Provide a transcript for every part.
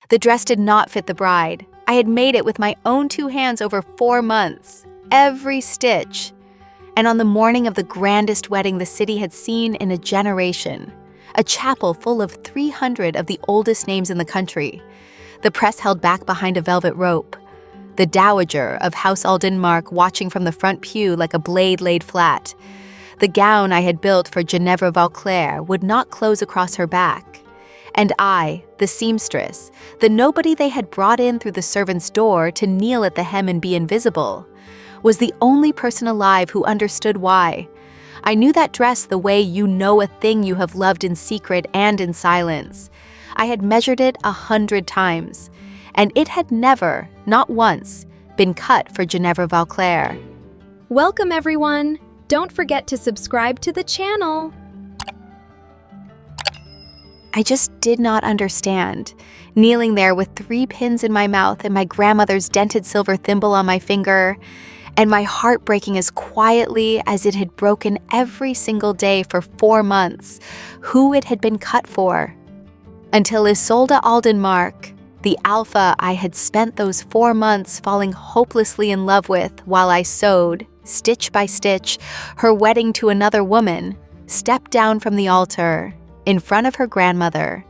The dress did not fit the bride. I had made it with my own 2 hands over 4 months, every stitch. And on the morning of the grandest wedding the city had seen in a generation, a chapel full of 300 of the oldest names in the country, the press held back behind a velvet rope, the dowager of House Aldenmark watching from the front pew like a blade laid flat. The gown I had built for Ginevra Vauclair would not close across her back. And I, the seamstress, the nobody they had brought in through the servant's door to kneel at the hem and be invisible, was the only person alive who understood why. I knew that dress the way you know a thing you have loved in secret and in silence. I had measured it 100 times, and it had never, not once, been cut for Ginevra Vauclair. Welcome everyone! Don't forget to subscribe to the channel! I just did not understand, kneeling there with 3 pins in my mouth and my grandmother's dented silver thimble on my finger, and my heart breaking as quietly as it had broken every single day for 4 months, who it had been cut for. Until Isolde Aldenmark, the alpha I had spent those 4 months falling hopelessly in love with while I sewed, stitch by stitch, her wedding to another woman, stepped down from the altar, in front of her grandmother,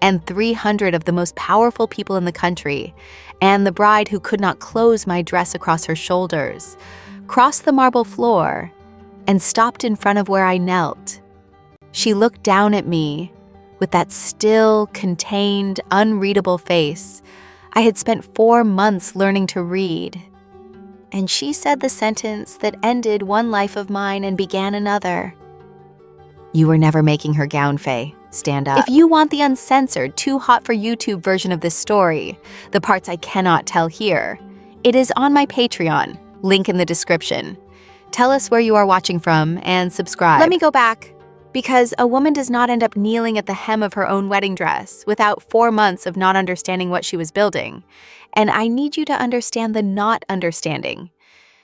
and 300 of the most powerful people in the country, and the bride who could not close my dress across her shoulders, crossed the marble floor and stopped in front of where I knelt. She looked down at me with that still, contained, unreadable face I had spent 4 months learning to read. And she said the sentence that ended one life of mine and began another. "You were never making her gown, Faye. Stand up." If you want the uncensored, too hot for YouTube version of this story, the parts I cannot tell here, it is on my Patreon, link in the description. Tell us where you are watching from and subscribe. Let me go back, because a woman does not end up kneeling at the hem of her own wedding dress without 4 months of not understanding what she was building. And I need you to understand the not understanding,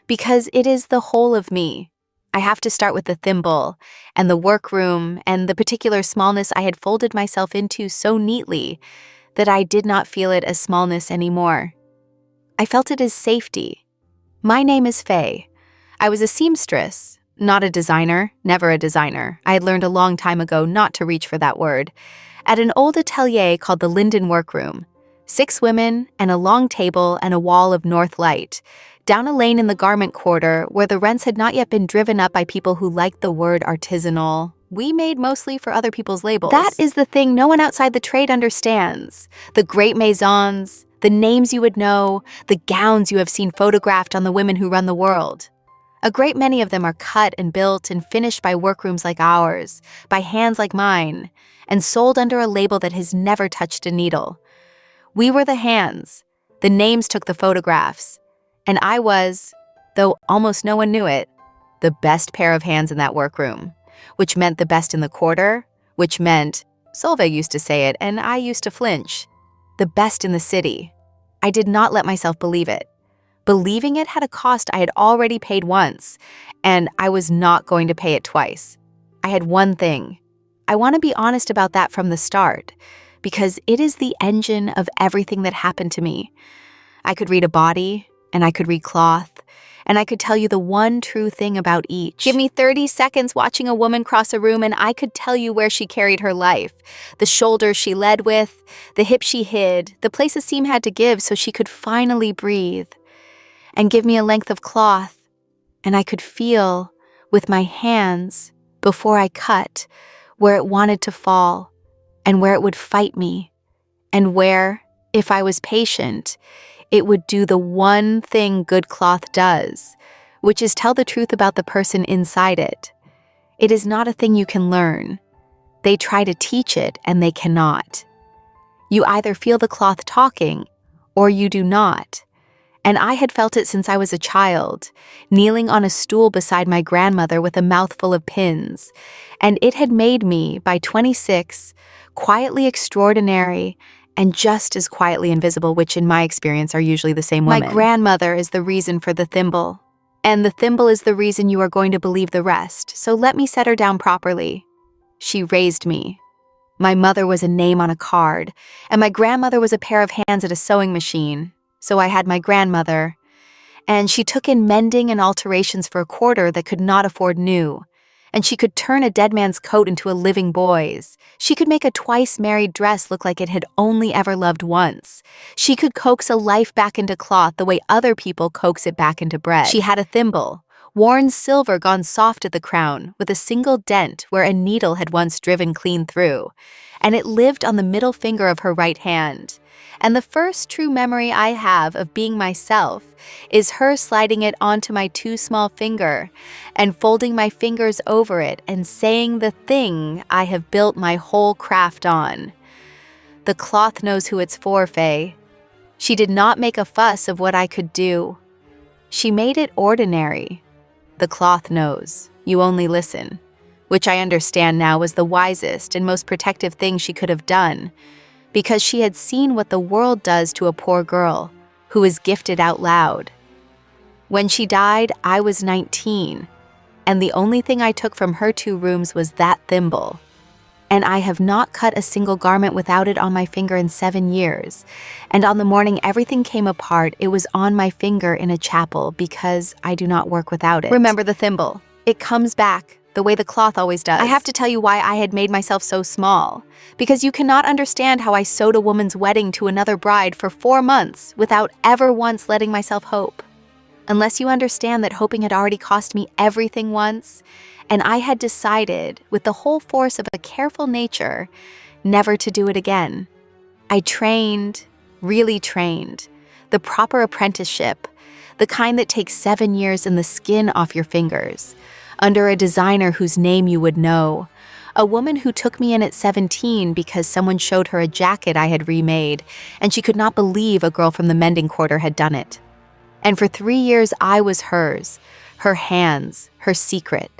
because it is the whole of me. I have to start with the thimble and the workroom and the particular smallness I had folded myself into so neatly that I did not feel it as smallness anymore. I felt it as safety. My name is Faye. I was a seamstress, not a designer, never a designer. I had learned a long time ago not to reach for that word, at an old atelier called the Linden Workroom. 6 women and a long table and a wall of north light, down a lane in the garment quarter where the rents had not yet been driven up by people who liked the word artisanal. We made mostly for other people's labels. That is the thing no one outside the trade understands. The great maisons, the names you would know, the gowns you have seen photographed on the women who run the world. A great many of them are cut and built and finished by workrooms like ours, by hands like mine, and sold under a label that has never touched a needle. We were the hands. The names took the photographs. And I was, though almost no one knew it, the best pair of hands in that workroom, which meant the best in the quarter, which meant, Solveig used to say it and I used to flinch, the best in the city. I did not let myself believe it. Believing it had a cost I had already paid once, and I was not going to pay it twice. I had one thing. I want to be honest about that from the start, because it is the engine of everything that happened to me. I could read a body, and I could read cloth, and I could tell you the one true thing about each. Give me 30 seconds watching a woman cross a room and I could tell you where she carried her life, the shoulders she led with, the hips she hid, the place a seam had to give so she could finally breathe. And give me a length of cloth, and I could feel, with my hands, before I cut, where it wanted to fall, and where it would fight me, and where, if I was patient, it would do the one thing good cloth does, which is tell the truth about the person inside it. It is not a thing you can learn. They try to teach it, and they cannot. You either feel the cloth talking, or you do not. And I had felt it since I was a child, kneeling on a stool beside my grandmother with a mouthful of pins, and it had made me, by 26, quietly extraordinary and just as quietly invisible, which in my experience are usually the same woman. My grandmother is the reason for the thimble, and the thimble is the reason you are going to believe the rest, so let me set her down properly. She raised me. My mother was a name on a card, and my grandmother was a pair of hands at a sewing machine, so I had my grandmother. And she took in mending and alterations for a quarter that could not afford new. And she could turn a dead man's coat into a living boy's. She could make a twice-married dress look like it had only ever loved once. She could coax a life back into cloth the way other people coax it back into bread. She had a thimble, worn silver gone soft at the crown, with a single dent where a needle had once driven clean through, and it lived on the middle finger of her right hand. And the first true memory I have of being myself is her sliding it onto my too small finger and folding my fingers over it and saying the thing I have built my whole craft on. The cloth knows who it's for, Faye. She did not make a fuss of what I could do. She made it ordinary. The cloth knows. You only listen. Which I understand now was the wisest and most protective thing she could have done, because she had seen what the world does to a poor girl who is gifted out loud. When she died, I was 19, and the only thing I took from her 2 rooms was that thimble. And I have not cut a single garment without it on my finger in 7 years, and on the morning everything came apart, it was on my finger in a chapel because I do not work without it. Remember the thimble. It comes back, the way the cloth always does. I have to tell you why I had made myself so small, because you cannot understand how I sewed a woman's wedding to another bride for 4 months without ever once letting myself hope. Unless you understand that hoping had already cost me everything once, and I had decided, with the whole force of a careful nature, never to do it again. I trained, really trained, the proper apprenticeship, the kind that takes 7 years and the skin off your fingers, under a designer whose name you would know, a woman who took me in at 17 because someone showed her a jacket I had remade, and she could not believe a girl from the mending quarter had done it. And for 3 years I was hers, her hands, her secret,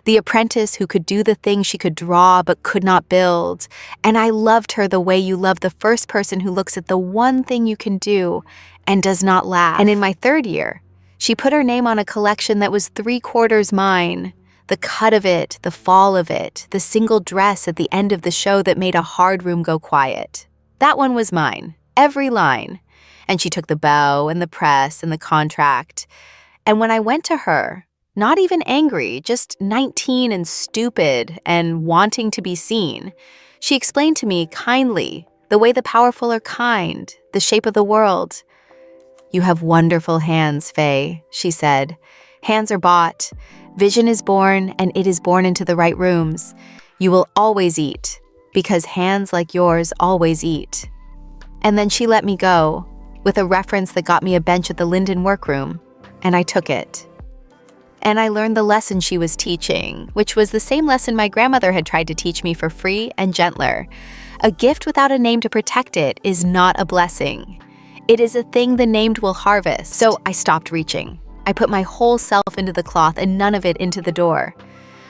the apprentice who could do the thing she could draw but could not build, and I loved her the way you love the first person who looks at the one thing you can do and does not laugh. And in my 3rd year, she put her name on a collection that was 3/4 mine. The cut of it, the fall of it, the single dress at the end of the show that made a hard room go quiet. That one was mine, every line. And she took the bow and the press and the contract. And when I went to her, not even angry, just 19 and stupid and wanting to be seen, she explained to me kindly the way the powerful are kind, the shape of the world. "You have wonderful hands, Faye," she said. "Hands are bought. Vision is born, and it is born into the right rooms. You will always eat, because hands like yours always eat." And then she let me go, with a reference that got me a bench at the Linden workroom, and I took it. And I learned the lesson she was teaching, which was the same lesson my grandmother had tried to teach me for free and gentler. A gift without a name to protect it is not a blessing. It is a thing the named will harvest. So I stopped reaching. I put my whole self into the cloth and none of it into the door.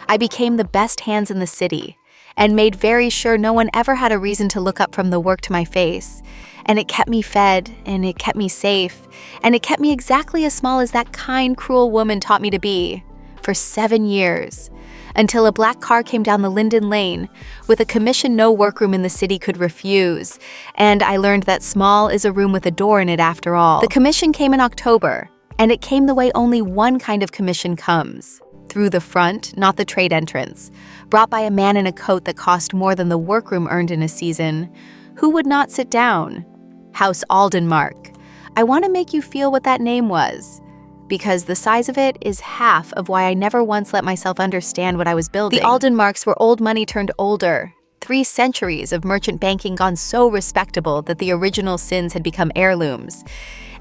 I became the best hands in the city and made very sure no one ever had a reason to look up from the work to my face. And it kept me fed, and it kept me safe, and it kept me exactly as small as that kind, cruel woman taught me to be, for 7 years, until a black car came down the Linden Lane with a commission no workroom in the city could refuse, and I learned that small is a room with a door in it after all. The commission came in October, and it came the way only one kind of commission comes, through the front, not the trade entrance, brought by a man in a coat that cost more than the workroom earned in a season. Who would not sit down? House Aldenmark. I want to make you feel what that name was, because the size of it is half of why I never once let myself understand what I was building. The Aldenmarks were old money turned older, 3 centuries of merchant banking gone so respectable that the original sins had become heirlooms.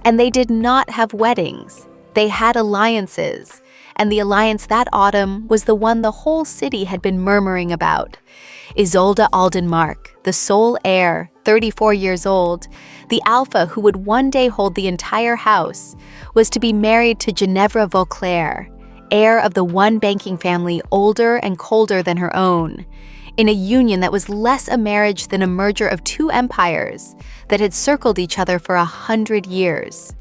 And they did not have weddings. They had alliances, and the alliance that autumn was the one the whole city had been murmuring about. Isolde Aldenmark, the sole heir, 34 years old, the alpha who would one day hold the entire house, was to be married to Ginevra Vauclair, heir of the one banking family older and colder than her own, in a union that was less a marriage than a merger of 2 empires that had circled each other for 100 years.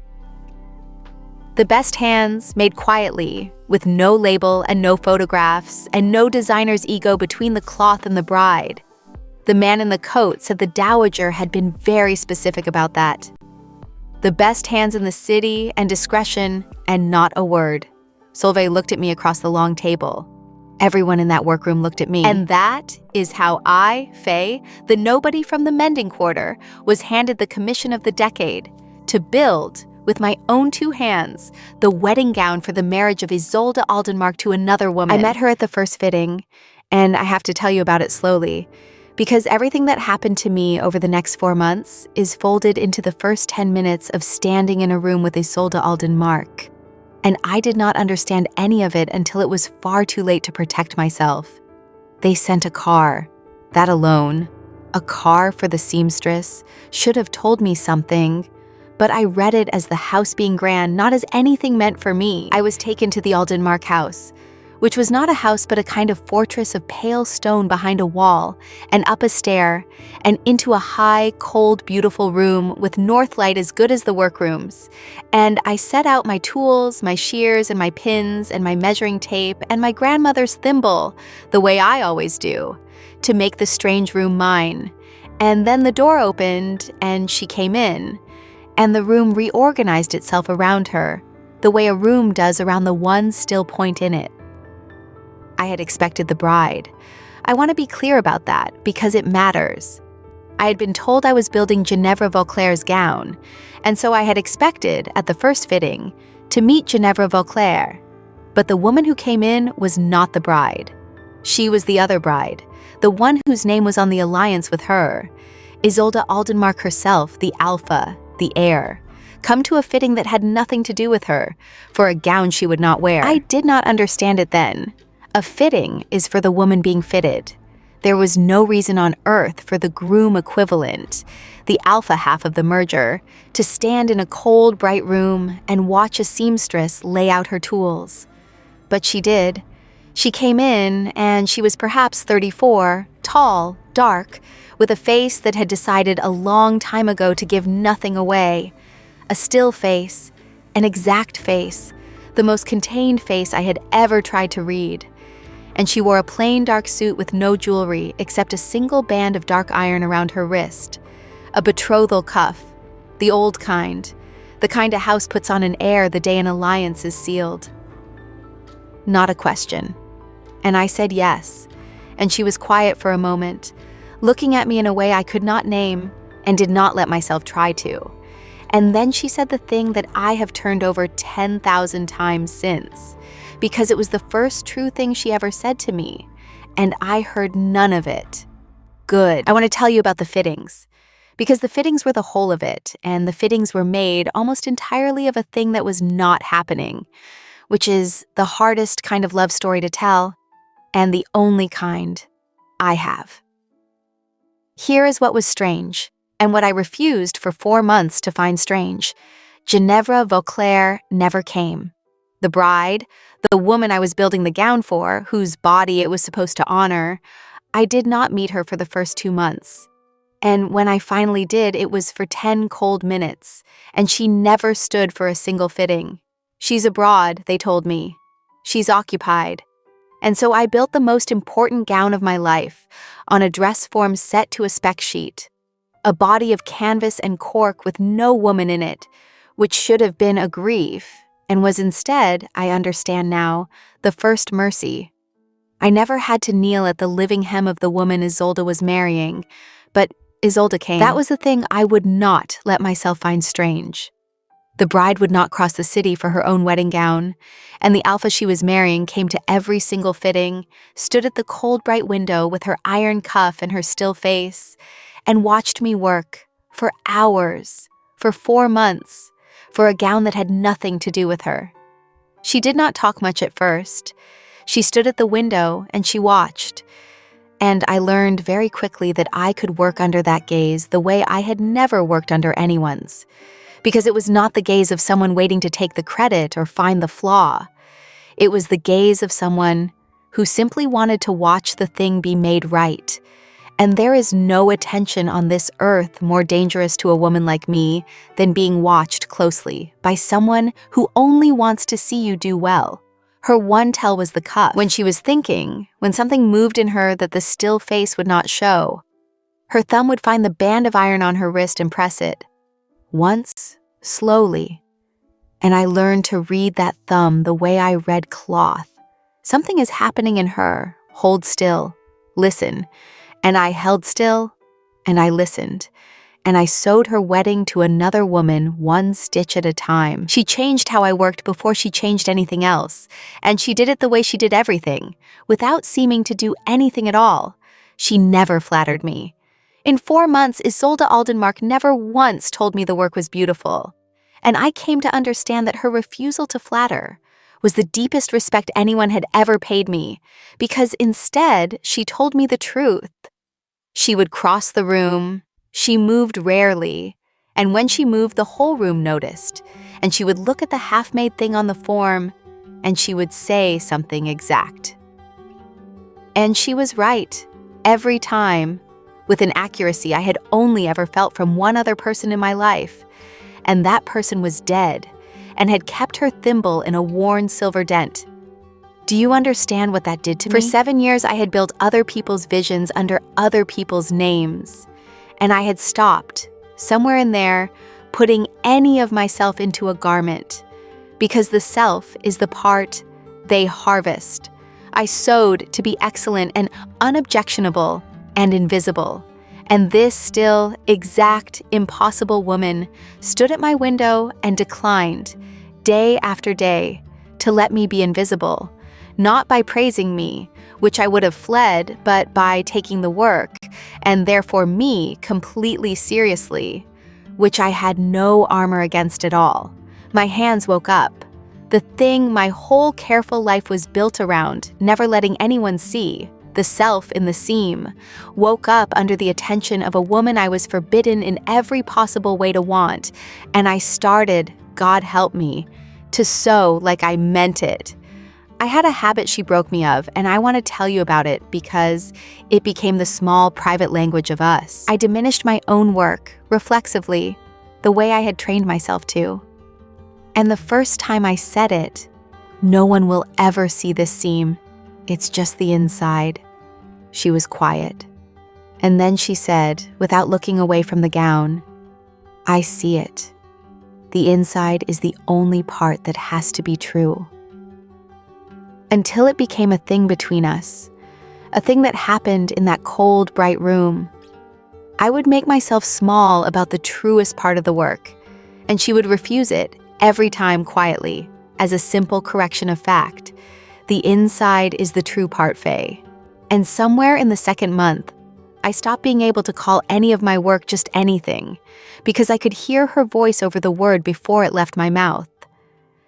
The best hands, made quietly, with no label and no photographs, and no designer's ego between the cloth and the bride. The man in the coat said the dowager had been very specific about that. The best hands in the city and discretion, and not a word. Solveig looked at me across the long table. Everyone in that workroom looked at me. And that is how I, Faye, the nobody from the mending quarter, was handed the commission of the decade to build, with my own 2 hands, the wedding gown for the marriage of Isolde Aldenmark to another woman. I met her at the first fitting, and I have to tell you about it slowly, because everything that happened to me over the next 4 months is folded into the first 10 minutes of standing in a room with Isolde Aldenmark. And I did not understand any of it until it was far too late to protect myself. They sent a car. That alone, a car for the seamstress, should have told me something, but I read it as the house being grand, not as anything meant for me. I was taken to the Aldenmark house, which was not a house but a kind of fortress of pale stone behind a wall, and up a stair, and into a high, cold, beautiful room with north light as good as the workrooms. And I set out my tools, my shears, and my pins, and my measuring tape, and my grandmother's thimble, the way I always do, to make the strange room mine. And then the door opened, and she came in, and the room reorganized itself around her, the way a room does around the one still point in it. I had expected the bride. I want to be clear about that, because it matters. I had been told I was building Ginevra Vauclair's gown, and so I had expected, at the first fitting, to meet Ginevra Vauclair. But the woman who came in was not the bride. She was the other bride, the one whose name was on the alliance with her, Isolde Aldenmark herself, the alpha, the heir, come to a fitting that had nothing to do with her, for a gown she would not wear. I did not understand it then. A fitting is for the woman being fitted. There was no reason on earth for the groom equivalent, the alpha half of the merger, to stand in a cold, bright room and watch a seamstress lay out her tools. But she did. She came in, and she was perhaps 34, tall, dark, with a face that had decided a long time ago to give nothing away. A still face, an exact face, the most contained face I had ever tried to read. And she wore a plain dark suit with no jewelry except a single band of dark iron around her wrist, a betrothal cuff, the old kind, the kind a house puts on an heir the day an alliance is sealed. Not a question. And I said yes, and she was quiet for a moment, looking at me in a way I could not name and did not let myself try to. And then she said the thing that I have turned over 10,000 times since, because it was the first true thing she ever said to me, and I heard none of it. Good. I want to tell you about the fittings, because the fittings were the whole of it, and the fittings were made almost entirely of a thing that was not happening, which is the hardest kind of love story to tell, and the only kind I have. Here is what was strange, and what I refused for 4 months to find strange. Ginevra Vauclair never came. The bride, the woman I was building the gown for, whose body it was supposed to honor, I did not meet her for the first 2 months. And when I finally did, it was for 10 cold minutes, and she never stood for a single fitting. She's abroad, they told me. She's occupied. And so I built the most important gown of my life on a dress form set to a spec sheet, a body of canvas and cork with no woman in it, which should have been a grief, and was instead, I understand now, the first mercy. I never had to kneel at the living hem of the woman Isolde was marrying, but Isolde came. That was the thing I would not let myself find strange. The bride would not cross the city for her own wedding gown, and the alpha she was marrying came to every single fitting, stood at the cold, bright window with her iron cuff and her still face, and watched me work, for hours, for 4 months, for a gown that had nothing to do with her. She did not talk much at first. She stood at the window and she watched. And I learned very quickly that I could work under that gaze the way I had never worked under anyone's, because it was not the gaze of someone waiting to take the credit or find the flaw. It was the gaze of someone who simply wanted to watch the thing be made right. And there is no attention on this earth more dangerous to a woman like me than being watched closely by someone who only wants to see you do well. Her one tell was the cuff. When she was thinking, when something moved in her that the still face would not show, Her thumb would find the band of iron on her wrist and press it. Once, slowly. And I learned to read that thumb the way I read cloth. Something is happening in her. Hold still. Listen. And I held still, and I listened. And I sewed her wedding to another woman, one stitch at a time. She changed how I worked before she changed anything else. And she did it the way she did everything, without seeming to do anything at all. She never flattered me. In 4 months, Isolde Aldenmark never once told me the work was beautiful. And I came to understand that her refusal to flatter was the deepest respect anyone had ever paid me, because instead, she told me the truth. She would cross the room. She moved rarely, and when she moved, the whole room noticed, and she would look at the half-made thing on the form, and she would say something exact. And she was right, every time, with an accuracy I had only ever felt from one other person in my life, and that person was dead, and had kept her thimble in a worn silver dent. Do you understand what that did to me? For 7 years, I had built other people's visions under other people's names. And I had stopped, somewhere in there, putting any of myself into a garment. Because the self is the part they harvest. I sewed to be excellent and unobjectionable and invisible. And this still, exact, impossible woman stood at my window and declined, day after day, to let me be invisible. Not by praising me, which I would have fled, but by taking the work, and therefore me completely seriously, which I had no armor against at all. My hands woke up. The thing my whole careful life was built around, never letting anyone see, the self in the seam, woke up under the attention of a woman I was forbidden in every possible way to want, and I started, God help me, to sew like I meant it. I had a habit she broke me of, and I want to tell you about it because it became the small private language of us. I diminished my own work, reflexively, the way I had trained myself to. And the first time I said it, no one will ever see this seam. It's just the inside. She was quiet. And then she said, without looking away from the gown, I see it. The inside is the only part that has to be true. Until it became a thing between us, a thing that happened in that cold, bright room. I would make myself small about the truest part of the work, and she would refuse it every time quietly, as a simple correction of fact. The inside is the true part, Faye. And somewhere in the 2nd month, I stopped being able to call any of my work just anything, because I could hear her voice over the word before it left my mouth.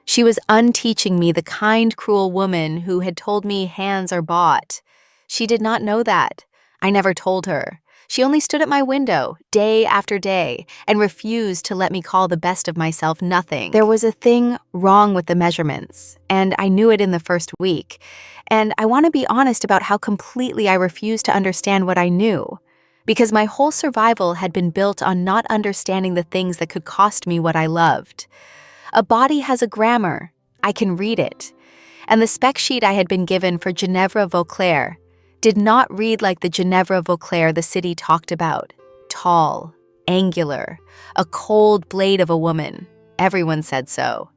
She was unteaching me the kind, cruel woman who had told me hands are bought. She did not know that. I never told her. She only stood at my window, day after day, and refused to let me call the best of myself nothing. There was a thing wrong with the measurements, and I knew it in the first week. And I want to be honest about how completely I refused to understand what I knew, because my whole survival had been built on not understanding the things that could cost me what I loved. A body has a grammar. I can read it. And the spec sheet I had been given for Ginevra Vauclair did not read like the Ginevra Vauclair the city talked about. Tall, angular, a cold blade of a woman. Everyone said so.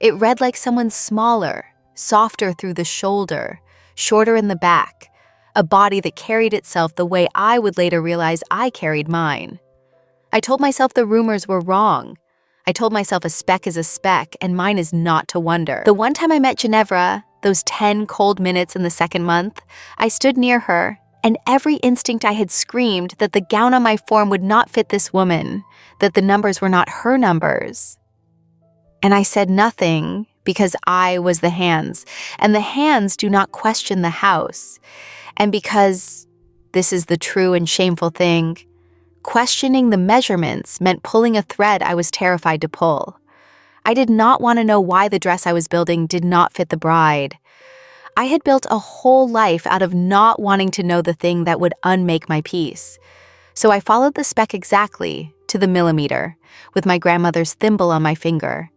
It read like someone smaller, softer through the shoulder, shorter in the back, a body that carried itself the way I would later realize I carried mine. I told myself the rumors were wrong. I told myself a speck is a speck, and mine is not to wonder. The one time I met Ginevra, those 10 cold minutes in the 2nd month, I stood near her, and every instinct I had screamed that the gown on my form would not fit this woman, that the numbers were not her numbers. And I said nothing because I was the hands, and the hands do not question the house. And because, this is the true and shameful thing, questioning the measurements meant pulling a thread I was terrified to pull. I did not want to know why the dress I was building did not fit the bride. I had built a whole life out of not wanting to know the thing that would unmake my piece. So I followed the spec exactly, to the millimeter, with my grandmother's thimble on my finger.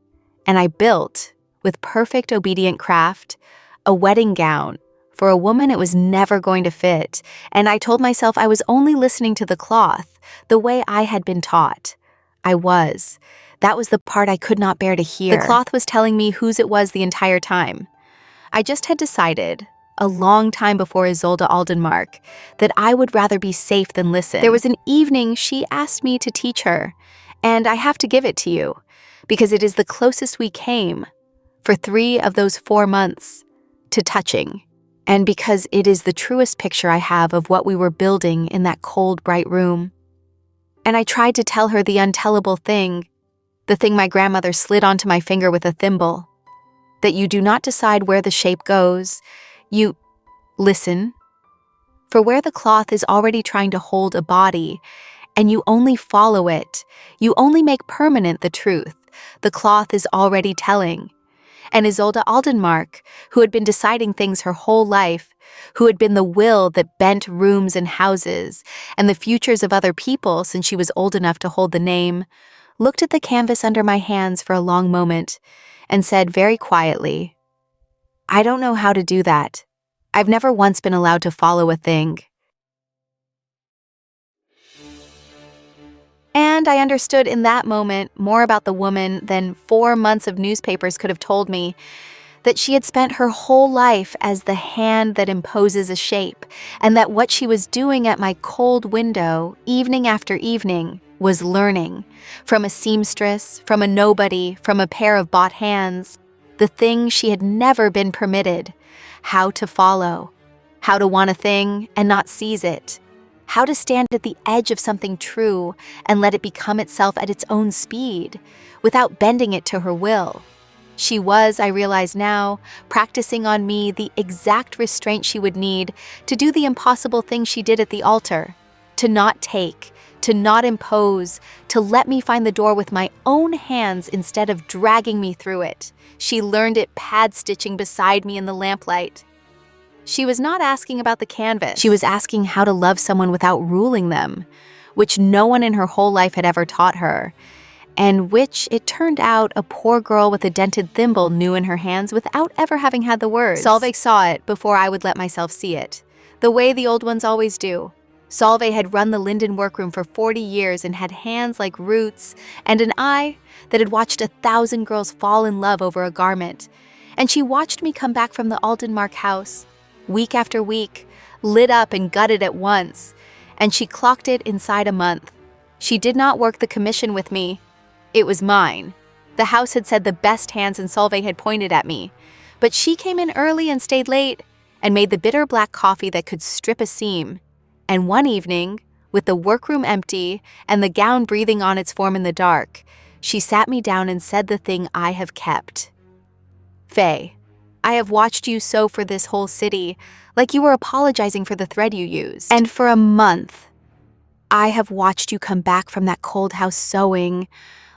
And I built, with perfect obedient craft, a wedding gown For a woman, it was never going to fit, and I told myself I was only listening to the cloth, the way I had been taught. I was. That was the part I could not bear to hear. The cloth was telling me whose it was the entire time. I just had decided, a long time before Isolde Aldenmark, that I would rather be safe than listen. There was an evening she asked me to teach her, and I have to give it to you, because it is the closest we came, for 3 of those 4 months, to touching, and because it is the truest picture I have of what we were building in that cold, bright room. And I tried to tell her the untellable thing, the thing my grandmother slid onto my finger with a thimble, that you do not decide where the shape goes, you listen. For where the cloth is already trying to hold a body, and you only follow it, you only make permanent the truth, the cloth is already telling. And Isolde Aldenmark, who had been deciding things her whole life, who had been the will that bent rooms and houses, and the futures of other people since she was old enough to hold the name, looked at the canvas under my hands for a long moment, and said very quietly, "I don't know how to do that. I've never once been allowed to follow a thing." And I understood in that moment more about the woman than 4 months of newspapers could have told me, that she had spent her whole life as the hand that imposes a shape, and that what she was doing at my cold window, evening after evening, was learning, from a seamstress, from a nobody, from a pair of bought hands, the thing she had never been permitted, how to follow, how to want a thing and not seize it, how to stand at the edge of something true and let it become itself at its own speed, without bending it to her will. She was, I realize now, practicing on me the exact restraint she would need to do the impossible thing she did at the altar, to not take, to not impose, to let me find the door with my own hands instead of dragging me through it. She learned it pad-stitching beside me in the lamplight. She was not asking about the canvas. She was asking how to love someone without ruling them, which no one in her whole life had ever taught her, and which, it turned out, a poor girl with a dented thimble knew in her hands without ever having had the words. Solveig saw it before I would let myself see it, the way the old ones always do. Solveig had run the Linden workroom for 40 years and had hands like roots, and an eye that had watched 1,000 girls fall in love over a garment. And she watched me come back from the Aldenmark house, week after week, lit up and gutted at once, and she clocked it inside a month. She did not work the commission with me. It was mine. The house had said the best hands and Solveig had pointed at me, but she came in early and stayed late, and made the bitter black coffee that could strip a seam. And one evening, with the workroom empty and the gown breathing on its form in the dark, she sat me down and said the thing I have kept. "Faye, I have watched you sew for this whole city, like you were apologizing for the thread you used. And for a month, I have watched you come back from that cold house sewing,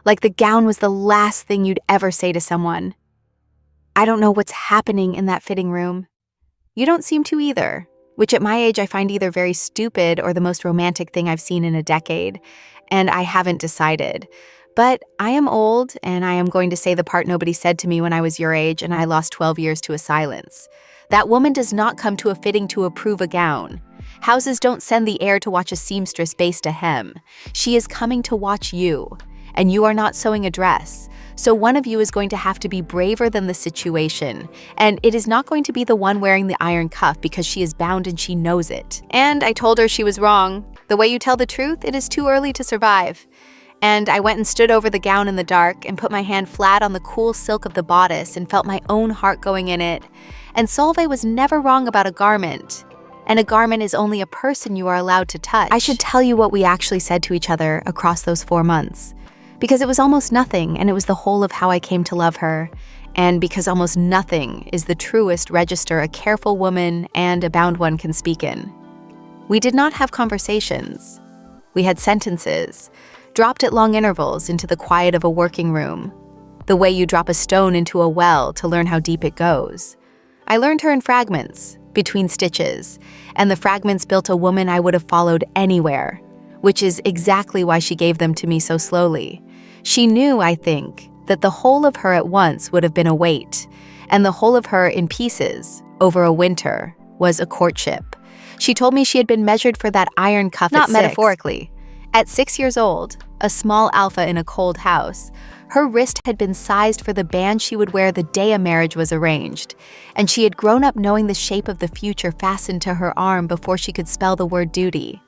like the gown was the last thing you'd ever say to someone. I don't know what's happening in that fitting room. You don't seem to either, which at my age I find either very stupid or the most romantic thing I've seen in a decade, and I haven't decided. But I am old, and I am going to say the part nobody said to me when I was your age and I lost 12 years to a silence. That woman does not come to a fitting to approve a gown. Houses don't send the heir to watch a seamstress baste a hem. She is coming to watch you, and you are not sewing a dress. So one of you is going to have to be braver than the situation, and it is not going to be the one wearing the iron cuff because she is bound and she knows it." And I told her she was wrong. The way you tell the truth, it is too early to survive. And I went and stood over the gown in the dark and put my hand flat on the cool silk of the bodice and felt my own heart going in it. And Solveig was never wrong about a garment. And a garment is only a person you are allowed to touch. I should tell you what we actually said to each other across those 4 months. Because it was almost nothing, and it was the whole of how I came to love her. And because almost nothing is the truest register a careful woman and a bound one can speak in. We did not have conversations. We had sentences, dropped at long intervals into the quiet of a working room, the way you drop a stone into a well to learn how deep it goes. I learned her in fragments, between stitches, and the fragments built a woman I would have followed anywhere, which is exactly why she gave them to me so slowly. She knew, I think, that the whole of her at once would have been a weight, and the whole of her in pieces, over a winter, was a courtship. She told me she had been measured for that iron cuff Not at 6. Metaphorically. At 6 years old, a small alpha in a cold house, her wrist had been sized for the band she would wear the day a marriage was arranged, and she had grown up knowing the shape of the future fastened to her arm before she could spell the word duty.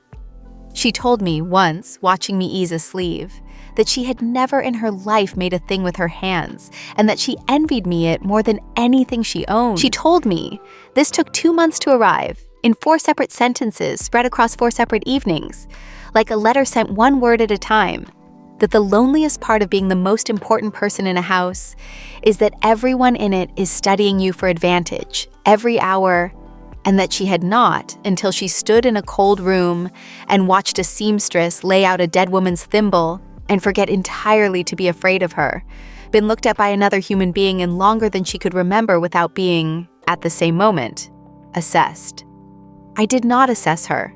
She told me once, watching me ease a sleeve, that she had never in her life made a thing with her hands, and that she envied me it more than anything she owned. She told me this took 2 months to arrive, in 4 separate sentences spread across 4 separate evenings, like a letter sent one word at a time. That the loneliest part of being the most important person in a house is that everyone in it is studying you for advantage, every hour, and that she had not, until she stood in a cold room and watched a seamstress lay out a dead woman's thimble and forget entirely to be afraid of her, been looked at by another human being in longer than she could remember without being, at the same moment, assessed. I did not assess her.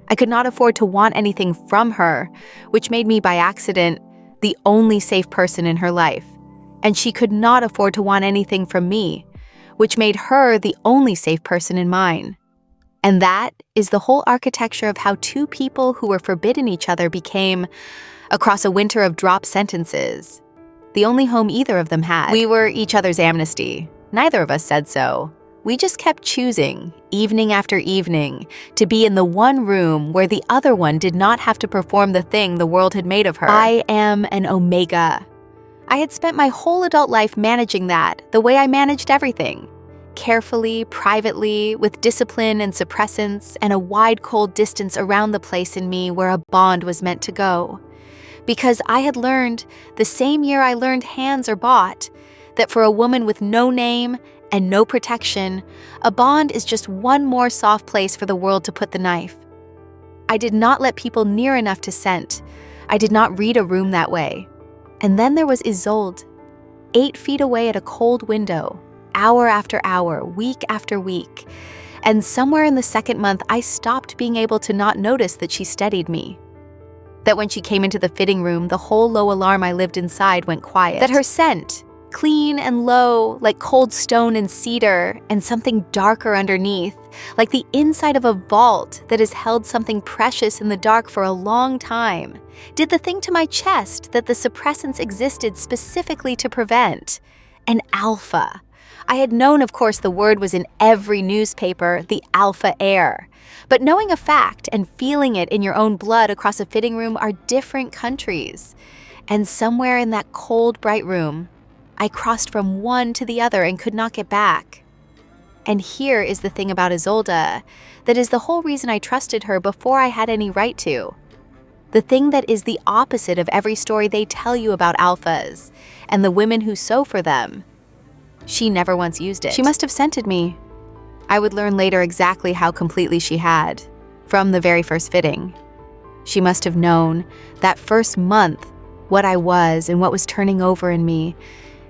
I could not afford to want anything from her, which made me by accident the only safe person in her life. And she could not afford to want anything from me, which made her the only safe person in mine. And that is the whole architecture of how 2 people who were forbidden each other became, across a winter of drop sentences, the only home either of them had. We were each other's amnesty. Neither of us said so. We just kept choosing, evening after evening, to be in the one room where the other one did not have to perform the thing the world had made of her. I am an omega. I had spent my whole adult life managing that the way I managed everything. Carefully, privately, with discipline and suppressants, and a wide cold distance around the place in me where a bond was meant to go. Because I had learned, the same year I learned hands are bought, that for a woman with no name and no protection, a bond is just one more soft place for the world to put the knife. I did not let people near enough to scent. I did not read a room that way. And then there was Isolde, 8 feet away at a cold window, hour after hour, week after week. And somewhere in the 2nd month, I stopped being able to not notice that she steadied me. That when she came into the fitting room, the whole low alarm I lived inside went quiet. That her scent, clean and low, like cold stone and cedar, and something darker underneath, like the inside of a vault that has held something precious in the dark for a long time, did the thing to my chest that the suppressants existed specifically to prevent. An alpha. I had known, of course, the word was in every newspaper, the alpha heir. But knowing a fact and feeling it in your own blood across a fitting room are different countries. And somewhere in that cold, bright room, I crossed from one to the other and could not get back. And here is the thing about Isolde that is the whole reason I trusted her before I had any right to. The thing that is the opposite of every story they tell you about alphas and the women who sew for them. She never once used it. She must have scented me. I would learn later exactly how completely she had, from the very first fitting. She must have known, that first month, what I was and what was turning over in me,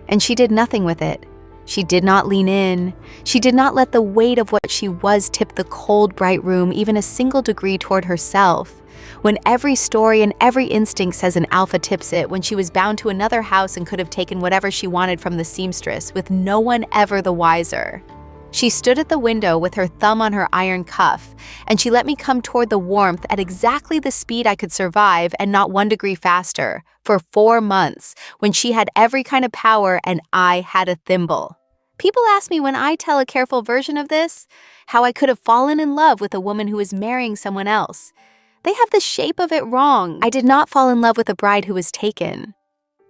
and she did nothing with it. She did not lean in. She did not let the weight of what she was tip the cold, bright room even a single degree toward herself. When every story and every instinct says an alpha tips it, when she was bound to another house and could have taken whatever she wanted from the seamstress, with no one ever the wiser. She stood at the window with her thumb on her iron cuff, and she let me come toward the warmth at exactly the speed I could survive and not 1 degree faster, for 4 months, when she had every kind of power and I had a thimble. People ask me when I tell a careful version of this, how I could have fallen in love with a woman who was marrying someone else. They have the shape of it wrong. I did not fall in love with a bride who was taken.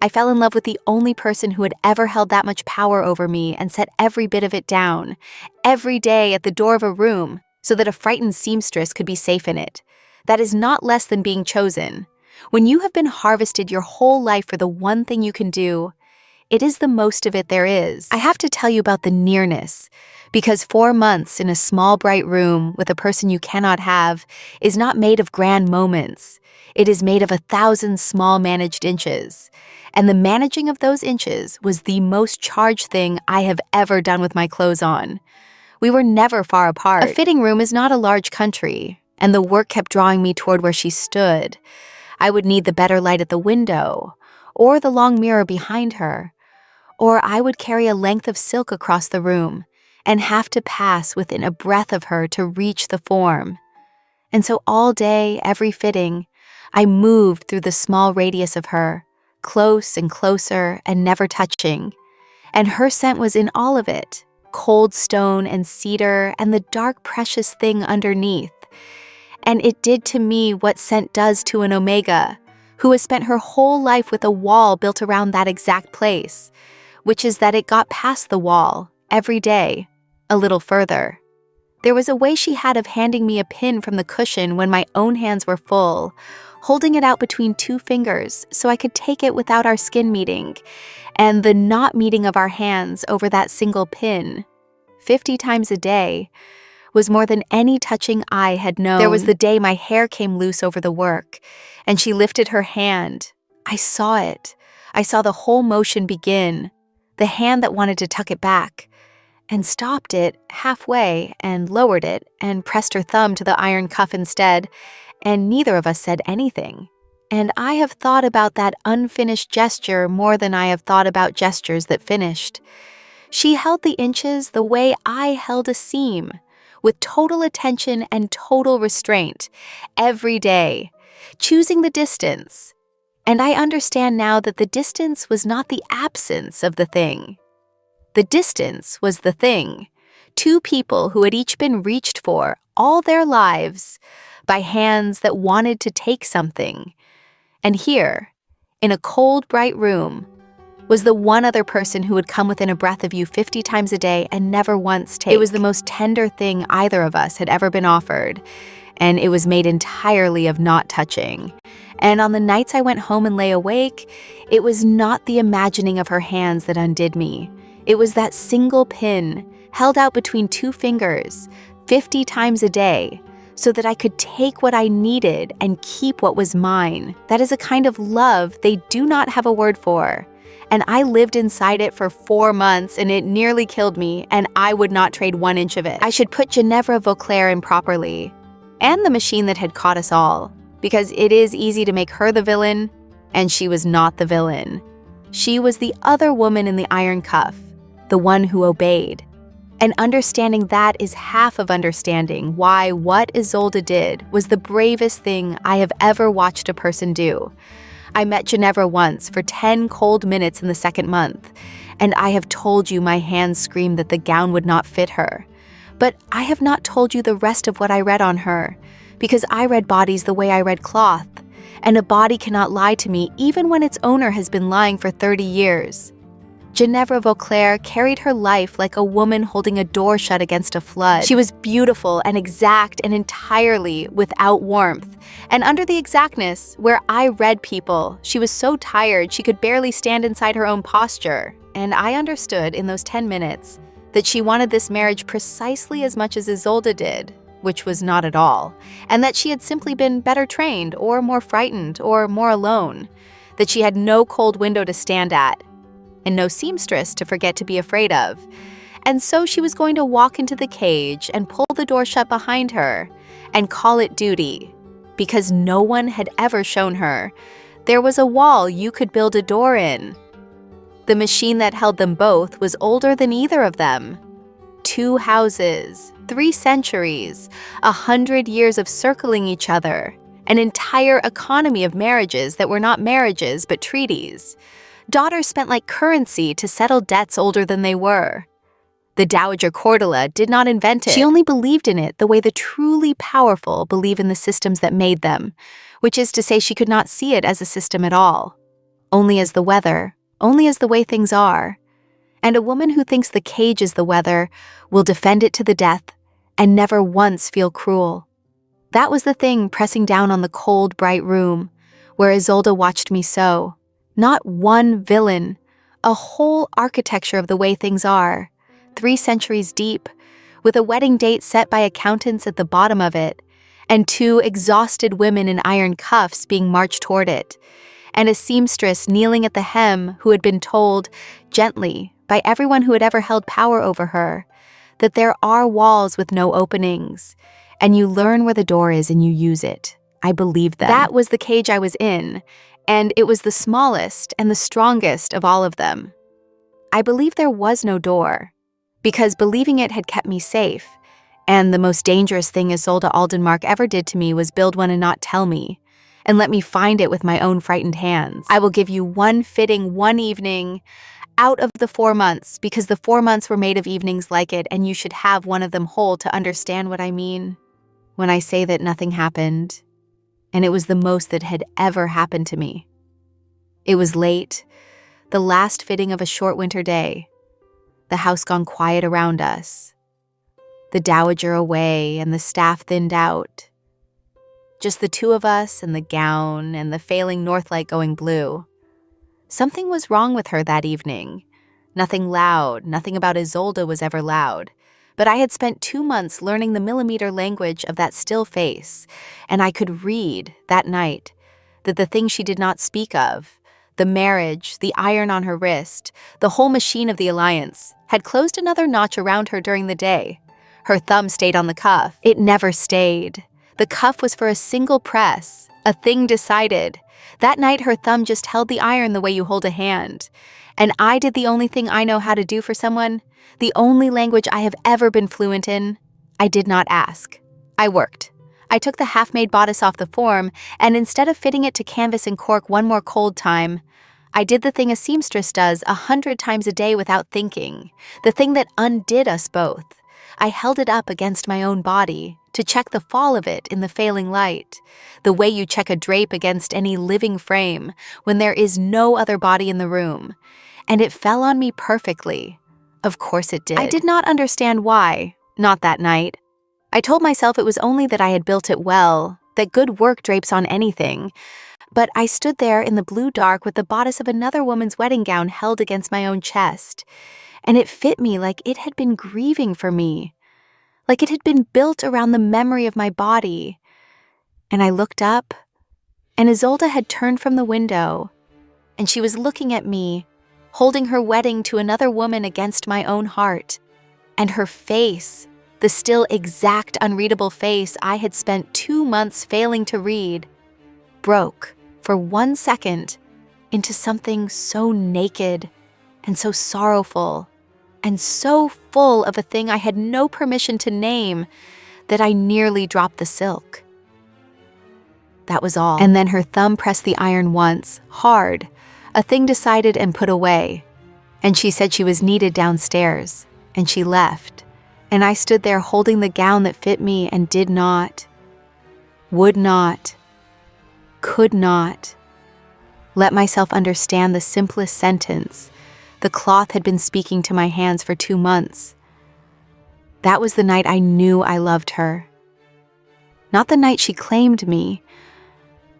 I fell in love with the only person who had ever held that much power over me and set every bit of it down, every day at the door of a room, so that a frightened seamstress could be safe in it. That is not less than being chosen. When you have been harvested your whole life for the one thing you can do, it is the most of it there is. I have to tell you about the nearness, because 4 months in a small bright room with a person you cannot have is not made of grand moments. It is made of 1,000 small managed inches. And the managing of those inches was the most charged thing I have ever done with my clothes on. We were never far apart. A fitting room is not a large country, and the work kept drawing me toward where she stood. I would need the better light at the window, or the long mirror behind her, or I would carry a length of silk across the room, and have to pass within a breath of her to reach the form. And so all day, every fitting, I moved through the small radius of her, close and closer and never touching. And her scent was in all of it, cold stone and cedar and the dark precious thing underneath. And it did to me what scent does to an omega, who has spent her whole life with a wall built around that exact place, which is that it got past the wall, every day, a little further. There was a way she had of handing me a pin from the cushion when my own hands were full, holding it out between 2 fingers so I could take it without our skin meeting, and the not meeting of our hands over that single pin, 50 times a day, was more than any touching I had known. There was the day my hair came loose over the work, and she lifted her hand. I saw it. I saw the whole motion begin, the hand that wanted to tuck it back, and stopped it halfway and lowered it and pressed her thumb to the iron cuff instead, and neither of us said anything. And I have thought about that unfinished gesture more than I have thought about gestures that finished. She held the inches the way I held a seam, with total attention and total restraint, every day, choosing the distance. And I understand now that the distance was not the absence of the thing. The distance was the thing. 2 people who had each been reached for all their lives by hands that wanted to take something. And here, in a cold, bright room, was the one other person who would come within a breath of you 50 times a day and never once take. It was the most tender thing either of us had ever been offered, and it was made entirely of not touching. And on the nights I went home and lay awake, it was not the imagining of her hands that undid me. It was that single pin, held out between 2 fingers, 50 times a day, so that I could take what I needed and keep what was mine. That is a kind of love they do not have a word for. And I lived inside it for 4 months, and it nearly killed me, and I would not trade 1 inch of it. I should put Ginevra Vauclair in properly, and the machine that had caught us all, because it is easy to make her the villain, and she was not the villain. She was the other woman in the iron cuff, the one who obeyed. And understanding that is half of understanding why what Isolde did was the bravest thing I have ever watched a person do. I met Ginevra once for 10 cold minutes in the 2nd month, and I have told you my hands screamed that the gown would not fit her. But I have not told you the rest of what I read on her, because I read bodies the way I read cloth, and a body cannot lie to me even when its owner has been lying for 30 years. Ginevra Vauclair carried her life like a woman holding a door shut against a flood. She was beautiful and exact and entirely without warmth. And under the exactness, where I read people, she was so tired she could barely stand inside her own posture. And I understood in those 10 minutes that she wanted this marriage precisely as much as Isolde did, which was not at all, and that she had simply been better trained or more frightened or more alone, that she had no cold window to stand at, and no seamstress to forget to be afraid of. And so she was going to walk into the cage and pull the door shut behind her and call it duty, because no one had ever shown her there was a wall you could build a door in. The machine that held them both was older than either of them. 2 houses, 3 centuries, 100 years of circling each other, an entire economy of marriages that were not marriages but treaties. Daughters spent like currency to settle debts older than they were. The Dowager Cordelia did not invent it. She only believed in it the way the truly powerful believe in the systems that made them, which is to say she could not see it as a system at all, only as the weather, only as the way things are. And a woman who thinks the cage is the weather will defend it to the death and never once feel cruel. That was the thing pressing down on the cold, bright room, where Isolde watched me sew. Not one villain, a whole architecture of the way things are, 3 centuries deep, with a wedding date set by accountants at the bottom of it, and 2 exhausted women in iron cuffs being marched toward it, and a seamstress kneeling at the hem who had been told, gently, by everyone who had ever held power over her, that there are walls with no openings, and you learn where the door is and you use it. I believed them. That was the cage I was in, and it was the smallest and the strongest of all of them. I believed there was no door. because believing it had kept me safe. And the most dangerous thing Isolde Aldenmark ever did to me was build one and not tell me, and let me find it with my own frightened hands. I will give you one fitting, one evening out of the 4 months, because the 4 months were made of evenings like it, and you should have one of them whole to understand what I mean when I say that nothing happened, and it was the most that had ever happened to me. It was late, the last fitting of a short winter day, the house gone quiet around us, the dowager away and the staff thinned out. Just the two of us and the gown and the failing north light going blue. Something was wrong with her that evening. Nothing loud, nothing about Isolde was ever loud. But I had spent 2 months learning the millimeter language of that still face, and I could read, that night, that the thing she did not speak of, the marriage, the iron on her wrist, the whole machine of the alliance, had closed another notch around her during the day. Her thumb stayed on the cuff. It never stayed. The cuff was for a single press, a thing decided. That night her thumb just held the iron the way you hold a hand. And I did the only thing I know how to do for someone, the only language I have ever been fluent in. I did not ask. I worked. I took the half-made bodice off the form, and instead of fitting it to canvas and cork one more cold time, I did the thing a seamstress does 100 times a day without thinking, the thing that undid us both. I held it up against my own body to check the fall of it in the failing light, the way you check a drape against any living frame when there is no other body in the room. And it fell on me perfectly. Of course it did. I did not understand why, not that night. I told myself it was only that I had built it well, that good work drapes on anything. But I stood there in the blue dark with the bodice of another woman's wedding gown held against my own chest, and it fit me like it had been grieving for me, like it had been built around the memory of my body. And I looked up, and Isolde had turned from the window, and she was looking at me, holding her wedding to another woman against my own heart. And her face, the still exact unreadable face I had spent 2 months failing to read, broke for 1 second into something so naked and so sorrowful and so full of a thing I had no permission to name that I nearly dropped the silk. That was all. And then her thumb pressed the iron once, hard, a thing decided and put away. And she said she was needed downstairs, and she left. And I stood there holding the gown that fit me and did not, would not, could not let myself understand the simplest sentence the cloth had been speaking to my hands for 2 months. That was the night I knew I loved her. Not the night she claimed me,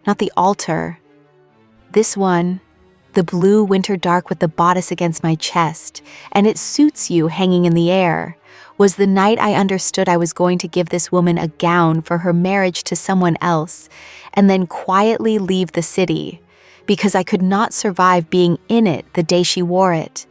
not the altar. This one, the blue winter dark with the bodice against my chest, and it suits you hanging in the air, was the night I understood I was going to give this woman a gown for her marriage to someone else, and then quietly leave the city, because I could not survive being in it the day she wore it.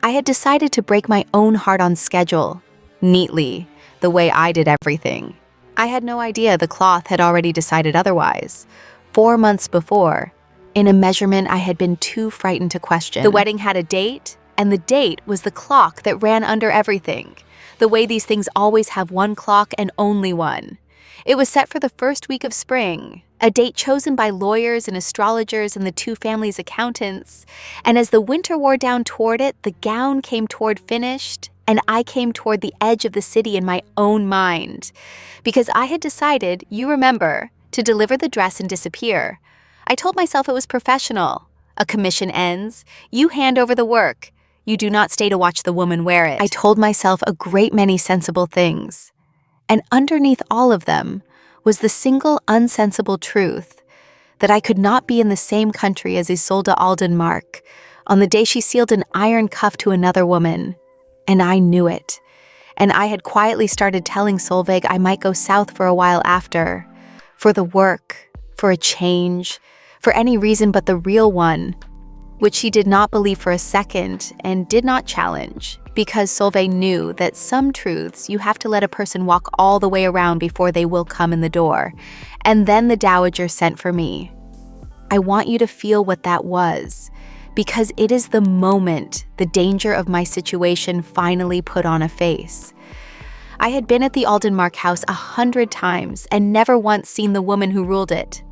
I had decided to break my own heart on schedule, neatly, the way I did everything. I had no idea the cloth had already decided otherwise. 4 months before, in a measurement I had been too frightened to question. The wedding had a date, and the date was the clock that ran under everything, the way these things always have one clock and only one. It was set for the first week of spring, a date chosen by lawyers and astrologers and the two families' accountants, and as the winter wore down toward it, the gown came toward finished, and I came toward the edge of the city in my own mind, because I had decided, you remember, to deliver the dress and disappear. I told myself it was professional. A commission ends, you hand over the work. You do not stay to watch the woman wear it. I told myself a great many sensible things. And underneath all of them was the single unsensible truth that I could not be in the same country as Isolde Aldenmark on the day she sealed an iron cuff to another woman. And I knew it. And I had quietly started telling Solveig I might go south for a while after, for the work, for a change, for any reason but the real one, which she did not believe for a second and did not challenge, because Solveig knew that some truths you have to let a person walk all the way around before they will come in the door. And then the dowager sent for me. I want you to feel what that was, because it is the moment the danger of my situation finally put on a face. I had been at the Aldenmark house 100 times and never once seen the woman who ruled it.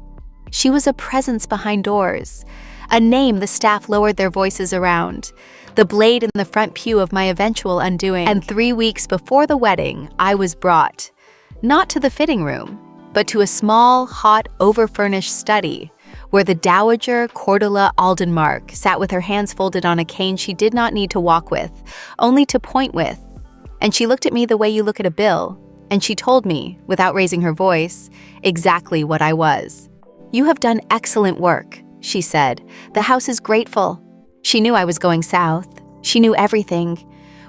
She was a presence behind doors, a name the staff lowered their voices around, the blade in the front pew of my eventual undoing. And 3 weeks before the wedding, I was brought, not to the fitting room, but to a small, hot, over-furnished study where the Dowager Isolde Aldenmark sat with her hands folded on a cane she did not need to walk with, only to point with. And she looked at me the way you look at a bill, and she told me, without raising her voice, exactly what I was. "You have done excellent work," she said. "The house is grateful." She knew I was going south. She knew everything.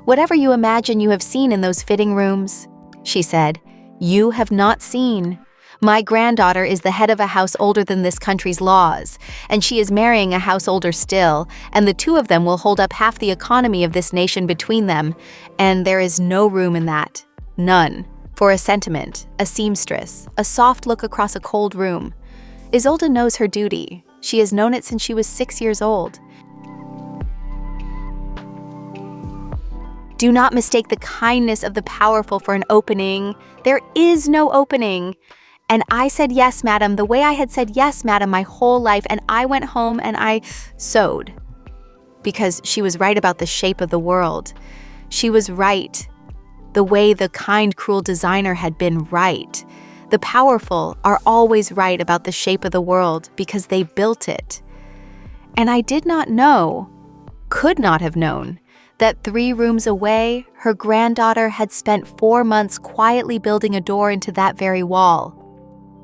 "Whatever you imagine you have seen in those fitting rooms," she said, "you have not seen. My granddaughter is the head of a house older than this country's laws, and she is marrying a house older still, and the two of them will hold up half the economy of this nation between them, and there is no room in that. None. For a sentiment, a seamstress, a soft look across a cold room. Isolde knows her duty. She has known it since she was 6 years old. Do not mistake the kindness of the powerful for an opening. There is no opening. And I said yes, madam, the way I had said yes, madam, my whole life, and I went home and I sewed. Because she was right about the shape of the world. She was right. The way the kind, cruel designer had been right. The powerful are always right about the shape of the world because they built it. And I did not know, could not have known, that 3 rooms away, her granddaughter had spent 4 months quietly building a door into that very wall.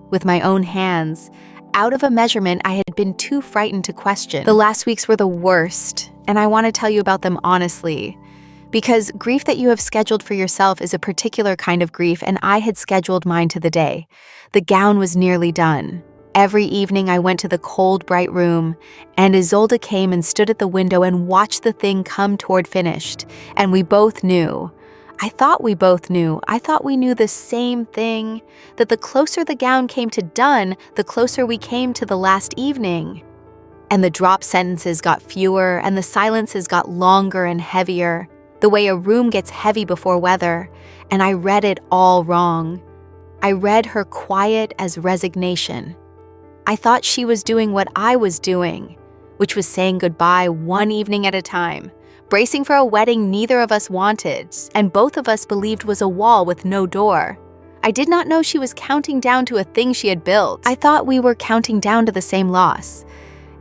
With my own hands, out of a measurement I had been too frightened to question. The last weeks were the worst, and I want to tell you about them honestly. Because grief that you have scheduled for yourself is a particular kind of grief, and I had scheduled mine to the day. The gown was nearly done. Every evening I went to the cold, bright room, and Isolde came and stood at the window and watched the thing come toward finished, and we both knew. I thought we both knew. I thought we knew the same thing, that the closer the gown came to done, the closer we came to the last evening. And the drop sentences got fewer, and the silences got longer and heavier, the way a room gets heavy before weather, and I read it all wrong. I read her quiet as resignation. I thought she was doing what I was doing, which was saying goodbye one evening at a time, bracing for a wedding neither of us wanted, and both of us believed was a wall with no door. I did not know she was counting down to a thing she had built. I thought we were counting down to the same loss.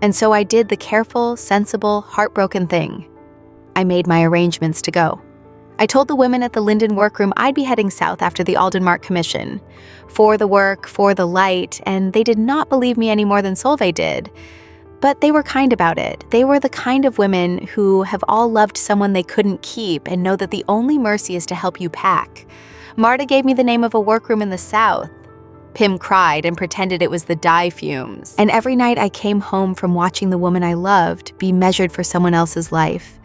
And so I did the careful, sensible, heartbroken thing. I made my arrangements to go. I told the women at the Linden workroom I'd be heading south after the Aldenmark commission. For the work, for the light, and they did not believe me any more than Solveig did. But they were kind about it. They were the kind of women who have all loved someone they couldn't keep and know that the only mercy is to help you pack. Marta gave me the name of a workroom in the south. Pim cried and pretended it was the dye fumes. And every night I came home from watching the woman I loved be measured for someone else's life.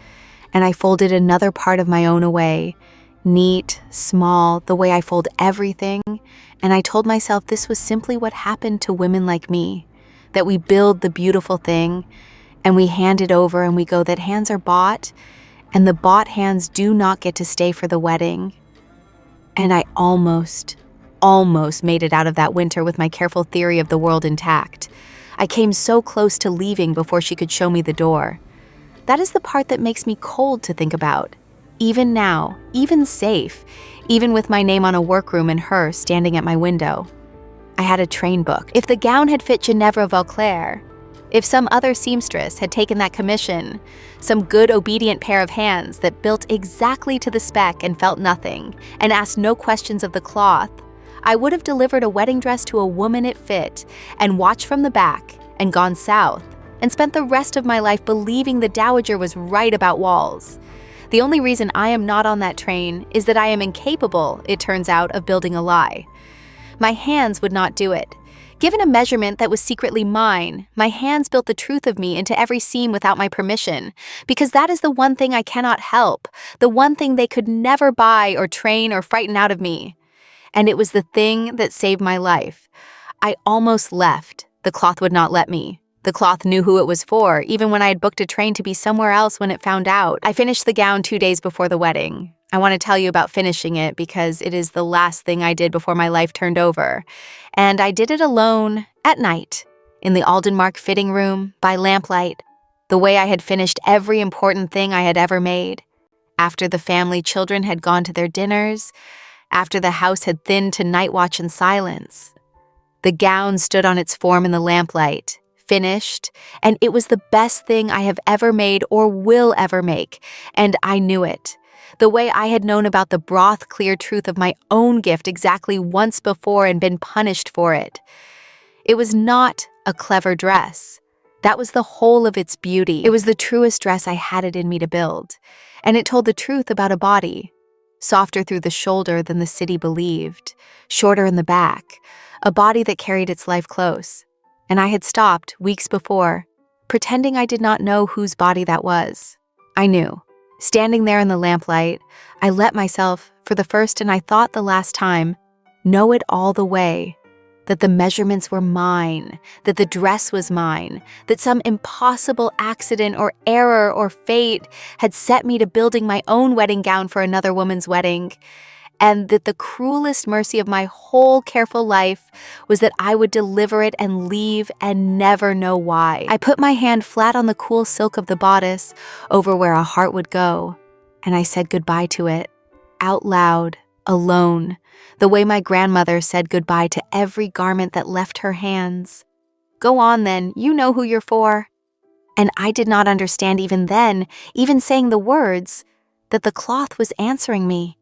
And I folded another part of my own away, neat, small, the way I fold everything. And I told myself this was simply what happened to women like me. That we build the beautiful thing, and we hand it over and we go that hands are bought, and the bought hands do not get to stay for the wedding. And I almost made it out of that winter with my careful theory of the world intact. I came so close to leaving before she could show me the door. That is the part that makes me cold to think about. Even now, even safe, even with my name on a workroom and her standing at my window. I had a train book. If the gown had fit Ginevra Vauclair, if some other seamstress had taken that commission, some good obedient pair of hands that built exactly to the spec and felt nothing, and asked no questions of the cloth, I would have delivered a wedding dress to a woman it fit, and watched from the back, and gone south, and spent the rest of my life believing the Dowager was right about walls. The only reason I am not on that train is that I am incapable, it turns out, of building a lie. My hands would not do it. Given a measurement that was secretly mine, my hands built the truth of me into every seam without my permission, because that is the one thing I cannot help, the one thing they could never buy or train or frighten out of me. And it was the thing that saved my life. I almost left. The cloth would not let me. The cloth knew who it was for, even when I had booked a train to be somewhere else when it found out. I finished the gown 2 days before the wedding. I want to tell you about finishing it because it is the last thing I did before my life turned over. And I did it alone at night, in the Aldenmark fitting room, by lamplight, the way I had finished every important thing I had ever made. After the family children had gone to their dinners, after the house had thinned to night watch and silence. The gown stood on its form in the lamplight, finished, and it was the best thing I have ever made or will ever make, and I knew it. The way I had known about the broth-clear truth of my own gift exactly once before and been punished for it. It was not a clever dress. That was the whole of its beauty. It was the truest dress I had it in me to build, and it told the truth about a body, softer through the shoulder than the city believed, shorter in the back, a body that carried its life close. And I had stopped, weeks before, pretending I did not know whose body that was. I knew. Standing there in the lamplight, I let myself, for the first and I thought the last time, know it all the way, that the measurements were mine, that the dress was mine, that some impossible accident or error or fate had set me to building my own wedding gown for another woman's wedding, and that the cruelest mercy of my whole careful life was that I would deliver it and leave and never know why. I put my hand flat on the cool silk of the bodice over where a heart would go, and I said goodbye to it, out loud, alone, the way my grandmother said goodbye to every garment that left her hands. Go on then, you know who you're for. And I did not understand even then, even saying the words, that the cloth was answering me.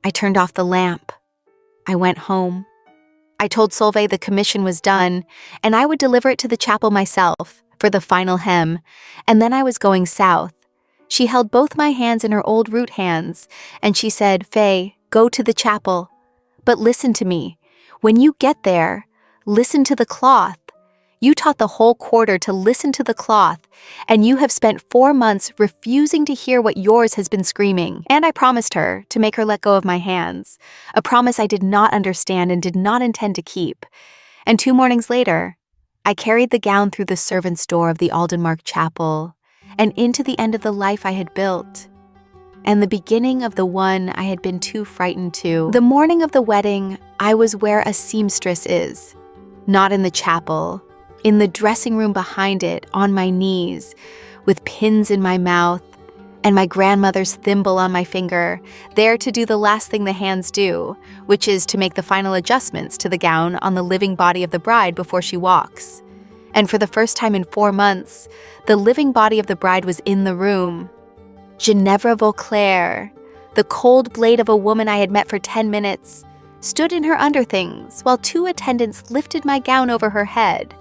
I turned off the lamp. I went home. I told Solveig the commission was done, and I would deliver it to the chapel myself for the final hem, and then I was going south. She held both my hands in her old root hands, and she said, "Faye, go to the chapel. But listen to me. When you get there, listen to the cloth. You taught the whole quarter to listen to the cloth, and you have spent 4 months refusing to hear what yours has been screaming." And I promised her to make her let go of my hands, a promise I did not understand and did not intend to keep. And 2 mornings later, I carried the gown through the servants' door of the Aldenmark chapel and into the end of the life I had built, and the beginning of the one I had been too frightened to. The morning of the wedding, I was where a seamstress is, not in the chapel, in the dressing room behind it, on my knees, with pins in my mouth and my grandmother's thimble on my finger, there to do the last thing the hands do, which is to make the final adjustments to the gown on the living body of the bride before she walks. And for the first time in 4 months, the living body of the bride was in the room. Ginevra Vauclair, the cold blade of a woman I had met for 10 minutes, stood in her underthings while 2 attendants lifted my gown over her head,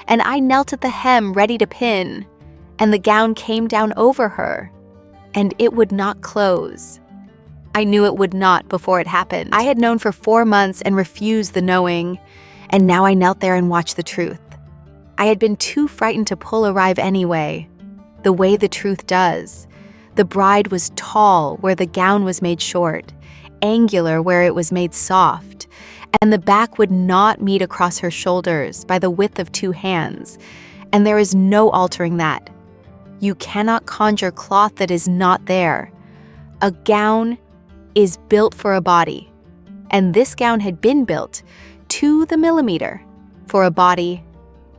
and I knelt at the hem ready to pin, and the gown came down over her, and it would not close. I knew it would not before it happened. I had known for 4 months and refused the knowing, and now I knelt there and watched the truth. I had been too frightened to pull a rive anyway, the way the truth does. The bride was tall where the gown was made short, angular where it was made soft, and the back would not meet across her shoulders by the width of 2 hands, and there is no altering that. You cannot conjure cloth that is not there. A gown is built for a body, and this gown had been built to the millimeter for a body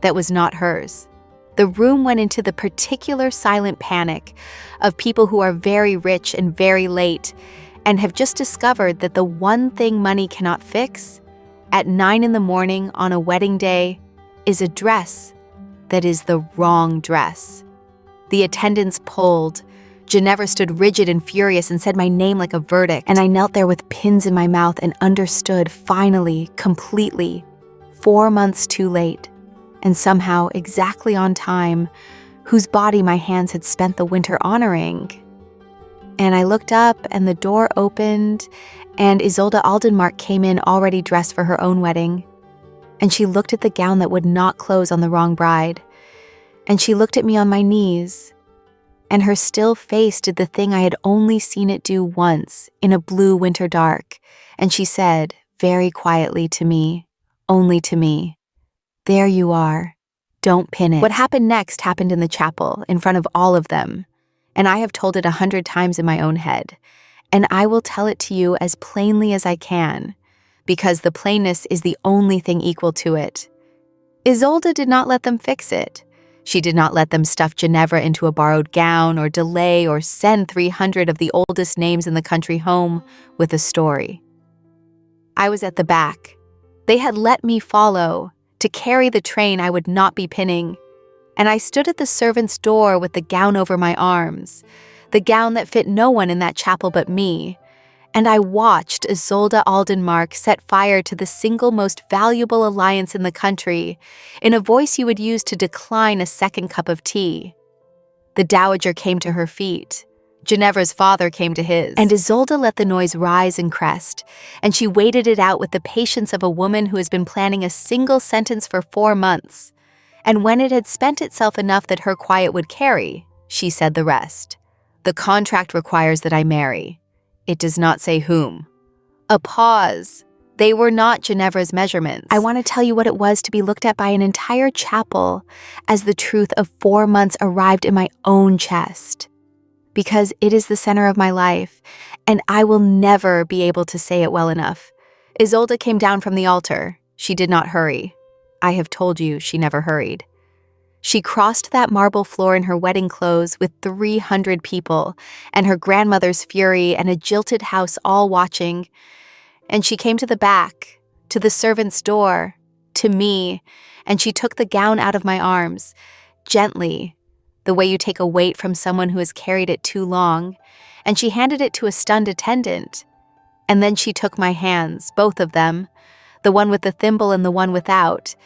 that was not hers. The room went into the particular silent panic of people who are very rich and very late and have just discovered that the one thing money cannot fix at 9 in the morning on a wedding day is a dress that is the wrong dress. The attendants pulled. Ginevra stood rigid and furious and said my name like a verdict, and I knelt there with pins in my mouth and understood finally, completely, 4 months too late, and somehow exactly on time, whose body my hands had spent the winter honoring. And I looked up and the door opened and Isolde Aldenmark came in already dressed for her own wedding. And she looked at the gown that would not close on the wrong bride. And she looked at me on my knees. And her still face did the thing I had only seen it do once in a blue winter dark. And she said, very quietly to me, only to me, "There you are. Don't pin it. What happened next happened in the chapel, in front of all of them. And I have told it 100 times in my own head. And I will tell it to you as plainly as I can, because the plainness is the only thing equal to it. Isolde did not let them fix it. She did not let them stuff Ginevra into a borrowed gown or delay or send 300 of the oldest names in the country home with a story. I was at the back. They had let me follow to carry the train I would not be pinning. And I stood at the servant's door with the gown over my arms, the gown that fit no one in that chapel but me. And I watched Isolde Aldenmark set fire to the single most valuable alliance in the country in a voice you would use to decline a second cup of tea. The dowager came to her feet. Ginevra's father came to his. And Isolde let the noise rise and crest, and she waited it out with the patience of a woman who has been planning a single sentence for 4 months. And when it had spent itself enough that her quiet would carry, she said the rest. The contract requires that I marry. It does not say whom. A pause. They were not Ginevra's measurements. I want to tell you what it was to be looked at by an entire chapel as the truth of 4 months arrived in my own chest. Because it is the center of my life, and I will never be able to say it well enough. Isolde came down from the altar. She did not hurry. I have told you she never hurried. She crossed that marble floor in her wedding clothes with 300 people, and her grandmother's fury and a jilted house all watching. And she came to the back, to the servant's door, to me, and she took the gown out of my arms, gently, the way you take a weight from someone who has carried it too long, and she handed it to a stunned attendant. And then she took my hands, both of them, the one with the thimble and the one without,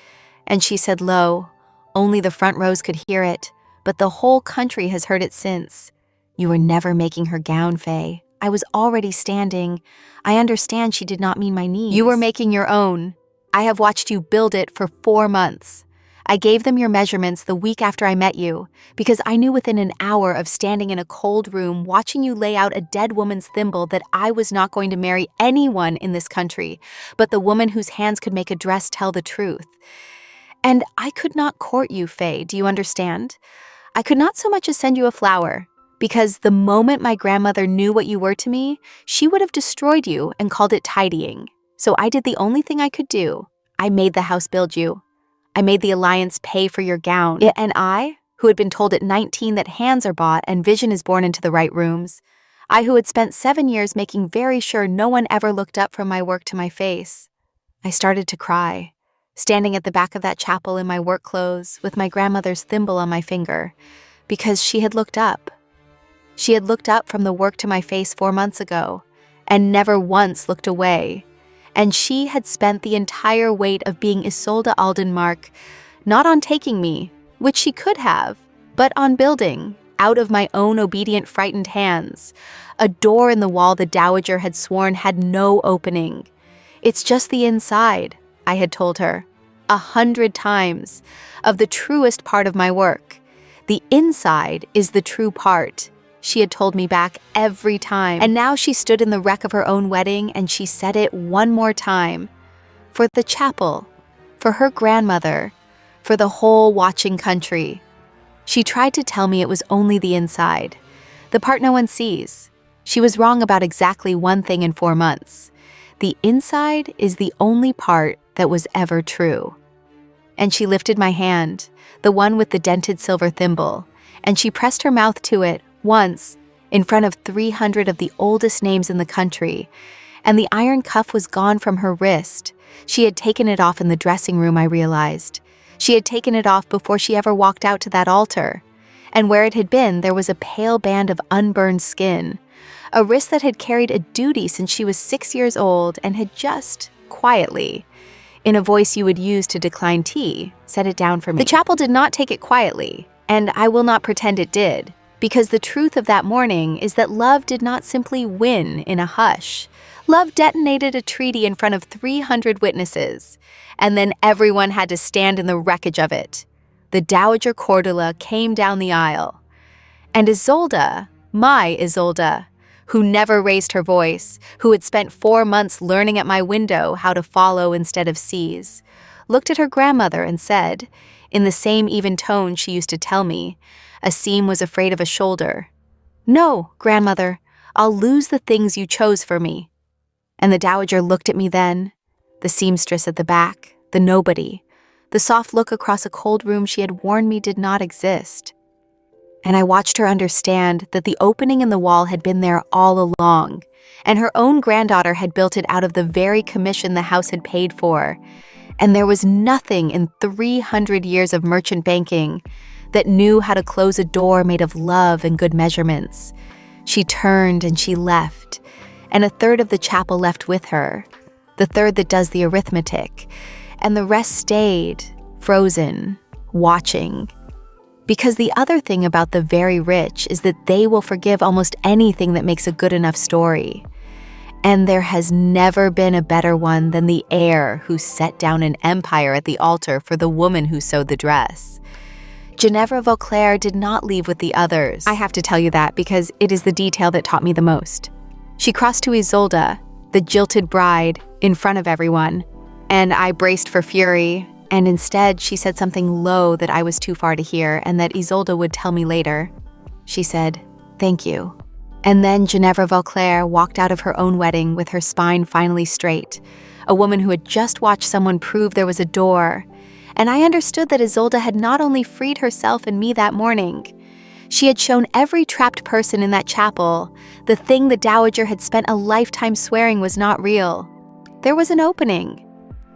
and she said low, only the front rows could hear it, but the whole country has heard it since. You were never making her gown, Faye. I was already standing. I understand she did not mean my knees. You were making your own. I have watched you build it for 4 months. I gave them your measurements the week after I met you, because I knew within an hour of standing in a cold room watching you lay out a dead woman's thimble that I was not going to marry anyone in this country, but the woman whose hands could make a dress tell the truth. And I could not court you, Faye, do you understand? I could not so much as send you a flower, because the moment my grandmother knew what you were to me, she would have destroyed you and called it tidying. So I did the only thing I could do. I made the house build you. I made the alliance pay for your gown. And I, who had been told at 19 that hands are bought and vision is born into the right rooms, I who had spent 7 years making very sure no one ever looked up from my work to my face, I started to cry. Standing at the back of that chapel in my work clothes with my grandmother's thimble on my finger, because she had looked up. She had looked up from the work to my face 4 months ago, and never once looked away. And she had spent the entire weight of being Isolde Aldenmark, not on taking me, which she could have, but on building, out of my own obedient frightened hands, a door in the wall the dowager had sworn had no opening. It's just the inside, I had told her, 100 times, of the truest part of my work. The inside is the true part, she had told me back every time. And now she stood in the wreck of her own wedding and she said it one more time. For the chapel, for her grandmother, for the whole watching country. She tried to tell me it was only the inside, the part no one sees. She was wrong about exactly one thing in 4 months. The inside is the only part that was ever true. And she lifted my hand, the one with the dented silver thimble, and she pressed her mouth to it once in front of 300 of the oldest names in the country, and the iron cuff was gone from her wrist. She had taken it off in the dressing room, I realized. She had taken it off before she ever walked out to that altar, and where it had been there was a pale band of unburned skin, a wrist that had carried a duty since she was 6 years old and had just, quietly, in a voice you would use to decline tea, set it down for me. The chapel did not take it quietly, and I will not pretend it did, because the truth of that morning is that love did not simply win in a hush. Love detonated a treaty in front of 300 witnesses, and then everyone had to stand in the wreckage of it. The Dowager Cordula came down the aisle, and Isolde, my Isolde, who never raised her voice, who had spent 4 months learning at my window how to follow instead of seize, looked at her grandmother and said, in the same even tone she used to tell me. A seam was afraid of a shoulder. "No, grandmother, I'll lose the things you chose for me." And the dowager looked at me then, the seamstress at the back, the nobody, the soft look across a cold room she had warned me did not exist. And I watched her understand that the opening in the wall had been there all along, and her own granddaughter had built it out of the very commission the house had paid for. And there was nothing in 300 years of merchant banking that knew how to close a door made of love and good measurements. She turned and she left, and a third of the chapel left with her, the third that does the arithmetic, and the rest stayed, frozen, watching. Because the other thing about the very rich is that they will forgive almost anything that makes a good enough story. And there has never been a better one than the heir who set down an empire at the altar for the woman who sewed the dress. Ginevra Vauclair did not leave with the others. I have to tell you that because it is the detail that taught me the most. She crossed to Isolde, the jilted bride, in front of everyone, and I braced for fury, and instead she said something low that I was too far to hear and that Isolde would tell me later. She said, "Thank you." And then Ginevra Vauclair walked out of her own wedding with her spine finally straight, a woman who had just watched someone prove there was a door. And I understood that Isolde had not only freed herself and me that morning, she had shown every trapped person in that chapel the thing the dowager had spent a lifetime swearing was not real. There was an opening.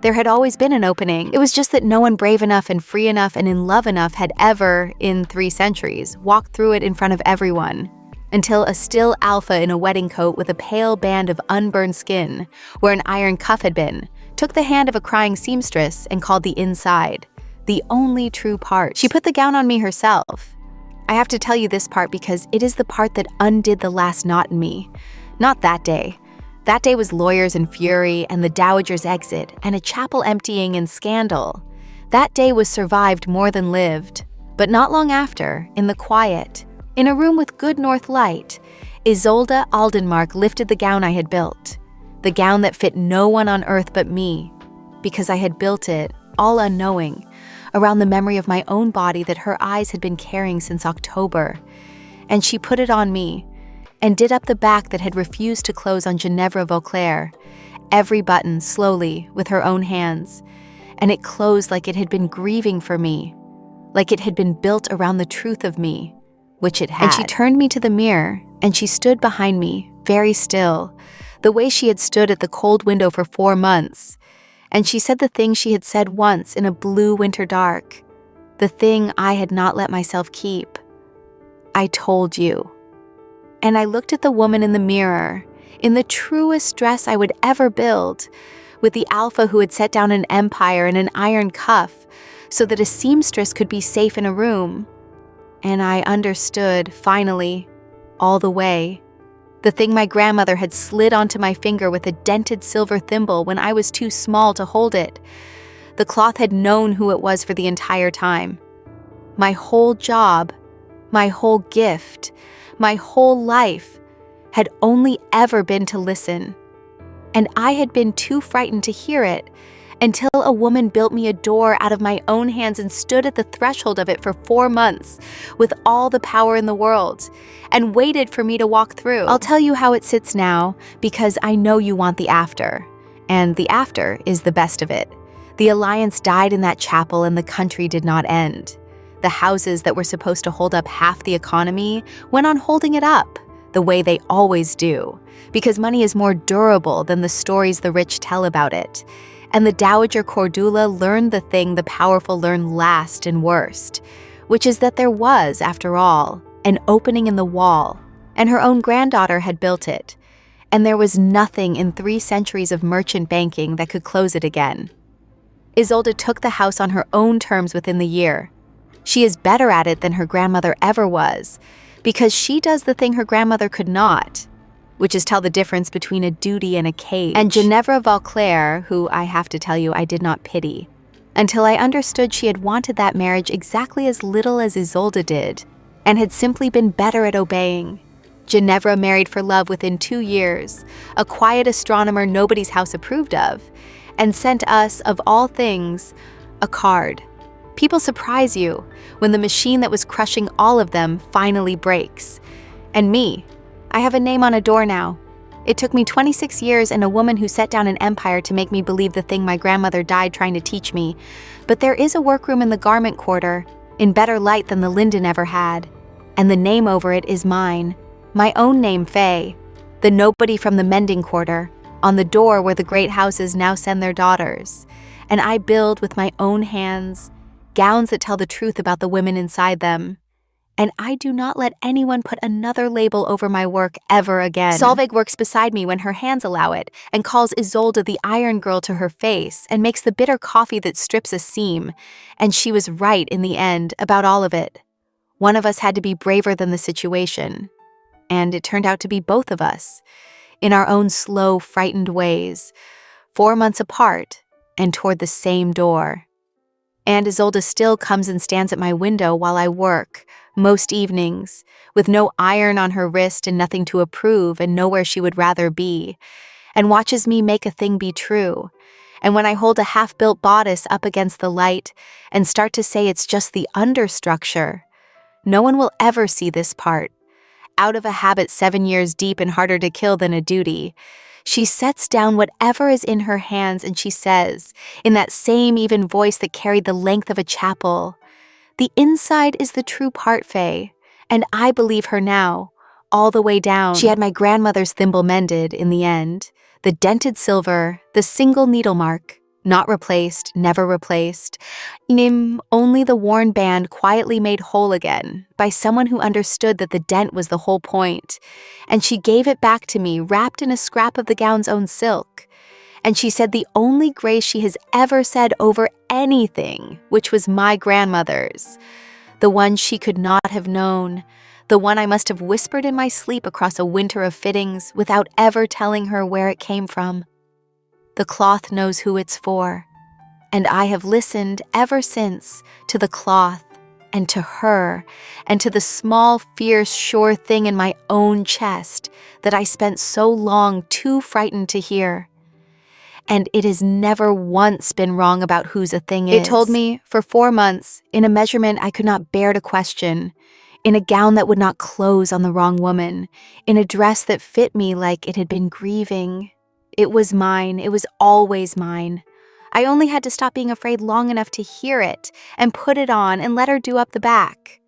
There had always been an opening. It was just that no one brave enough and free enough and in love enough had ever, in 3 centuries, walked through it in front of everyone. Until a still alpha in a wedding coat with a pale band of unburned skin, where an iron cuff had been, took the hand of a crying seamstress and called the inside, the only true part. She put the gown on me herself. I have to tell you this part because it is the part that undid the last knot in me. Not that day. That day was lawyers and fury and the dowager's exit and a chapel emptying and scandal. That day was survived more than lived. But not long after, in the quiet, in a room with good north light, Isolde Aldenmark lifted the gown I had built. The gown that fit no one on earth but me, because I had built it, all unknowing, around the memory of my own body that her eyes had been carrying since October. And she put it on me, and did up the back that had refused to close on Ginevra Vauclair, every button slowly with her own hands, and it closed like it had been grieving for me, like it had been built around the truth of me, which it had. And she turned me to the mirror, and she stood behind me, very still, the way she had stood at the cold window for 4 months. And she said the thing she had said once in a blue winter dark, the thing I had not let myself keep. "I told you." And I looked at the woman in the mirror, in the truest dress I would ever build, with the alpha who had set down an empire and an iron cuff so that a seamstress could be safe in a room. And I understood, finally, all the way, the thing my grandmother had slid onto my finger with a dented silver thimble when I was too small to hold it. The cloth had known who it was for the entire time. My whole job, my whole gift, my whole life had only ever been to listen. And I had been too frightened to hear it until a woman built me a door out of my own hands and stood at the threshold of it for 4 months with all the power in the world and waited for me to walk through. I'll tell you how it sits now because I know you want the after, and the after is the best of it. The alliance died in that chapel and the country did not end. The houses that were supposed to hold up half the economy went on holding it up, the way they always do, because money is more durable than the stories the rich tell about it. And the Dowager Cordula learned the thing the powerful learn last and worst, which is that there was, after all, an opening in the wall, and her own granddaughter had built it, and there was nothing in 3 centuries of merchant banking that could close it again. Isolde took the house on her own terms within the year. She is better at it than her grandmother ever was, because she does the thing her grandmother could not, which is tell the difference between a duty and a cage. And Ginevra Vauclair, who I have to tell you I did not pity, until I understood she had wanted that marriage exactly as little as Isolde did, and had simply been better at obeying. Ginevra married for love within 2 years, a quiet astronomer nobody's house approved of, and sent us, of all things, a card. People surprise you when the machine that was crushing all of them finally breaks. And me, I have a name on a door now. It took me 26 years and a woman who set down an empire to make me believe the thing my grandmother died trying to teach me. But there is a workroom in the garment quarter, in better light than the linden ever had. And the name over it is mine. My own name, Faye. The nobody from the mending quarter, on the door where the great houses now send their daughters. And I build with my own hands gowns that tell the truth about the women inside them. And I do not let anyone put another label over my work ever again. Solveig works beside me when her hands allow it, and calls Isolde the iron girl to her face, and makes the bitter coffee that strips a seam. And she was right in the end about all of it. One of us had to be braver than the situation. And it turned out to be both of us, in our own slow, frightened ways, 4 months apart, and toward the same door. And Isolde still comes and stands at my window while I work, most evenings, with no iron on her wrist and nothing to approve and nowhere she would rather be, and watches me make a thing be true. And when I hold a half-built bodice up against the light and start to say it's just the understructure, no one will ever see this part. Out of a habit 7 years deep and harder to kill than a duty, she sets down whatever is in her hands and she says, in that same even voice that carried the length of a chapel, "The inside is the true part, Faye, and I believe her now, all the way down." She had my grandmother's thimble mended in the end, the dented silver, the single needle mark, not replaced, never replaced, only the worn band quietly made whole again by someone who understood that the dent was the whole point. And she gave it back to me wrapped in a scrap of the gown's own silk. And she said the only grace she has ever said over anything, which was my grandmother's, the one she could not have known, the one I must have whispered in my sleep across a winter of fittings without ever telling her where it came from. The cloth knows who it's for, and I have listened ever since to the cloth and to her and to the small, fierce, sure thing in my own chest that I spent so long too frightened to hear. And it has never once been wrong about whose a thing is. It told me for 4 months, in a measurement I could not bear to question, in a gown that would not close on the wrong woman, in a dress that fit me like it had been grieving. It was mine. It was always mine. I only had to stop being afraid long enough to hear it and put it on and let her do up the back.